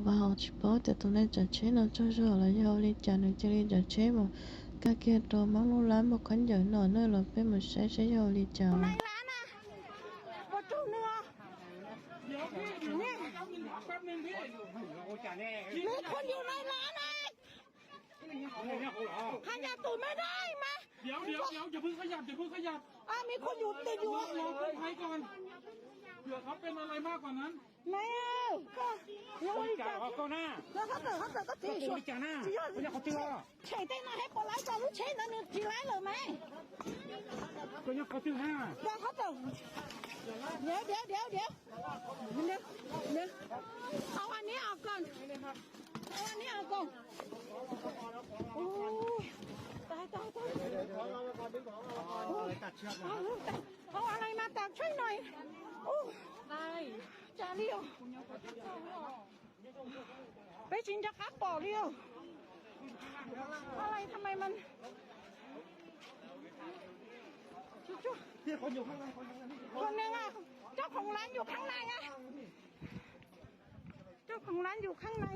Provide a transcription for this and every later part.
vào chỉ bảo từ tụi này chặt chế nó cho rồi là do đi chặt được chơi đi chặt chế mà cái kia đồ mắm luôn lắm một khán giả nọ nơi là bên mình sẽ do đi chặt này lá nè một chút nữaมีคนอยู่ในร้านไอ้ขยับตูดไม่ได้มา เดี๋ยวอย่าเพิ่งขยับมีคนอยู่ติดอยู่รอกู้ภัยก่อนเผื่อเขาเป็นอะไรมากกว่านั้น ไม่ก็ยังไม่จับ ก็หน้าแล้วเขาเกิดก็ตีช่วย จ่าหน้าเขาเจอใช่ได้นะให้ปลายจะรู้ใช่นะนี่ทีไรเลยไหมก็ยังเขาเจอห้าแล้วเขาเกิดเดี๋ยวเอาอันนี้ออกก่อนโอ้ตายเอาอะไรมาตักช่วยหน่อยโอ้จ่าเลี้ยวไปจินจะคับปอเลี้ยวอะไรทำไมมันจุ๊ที่คนอยู่ข้างในคนนึงอ่ะเจ้าของร้านอยู่ข้างในอ่ะเจ้าของร้านอยู่ข้างใน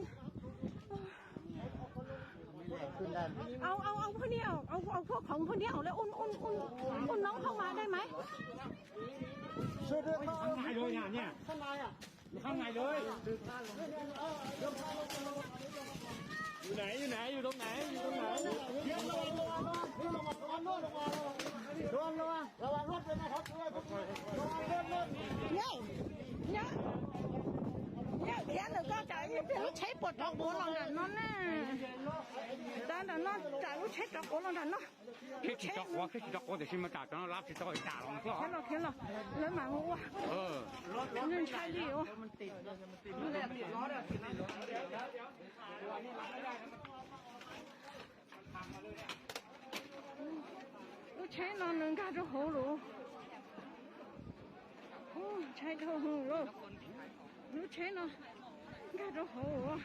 เอาพวกนี้เอาพวกของพวกนี้เอาแล้วอุ่นน้องเข้ามาได้ไหมช่วยด้วยข้างในเลยเนี่ยข้างในอ่ะอยู่ข้างในเลยอยู่ไหนอยู่ตรงไหนเดี๋ยวระวังรถเลยนะครับเนี่ยหนูก็จ่ายรู้ใช้ปวดท้องปวดหลังนั่นน่ะแต่นั่นจ่ายรู้ใช้ท้องปวดหลังนั่นเนาะ我得先把打仗拉起到打了停了人满屋啊人拆理由我拆了能干着喉咙拆着喉咙我拆了干着喉咙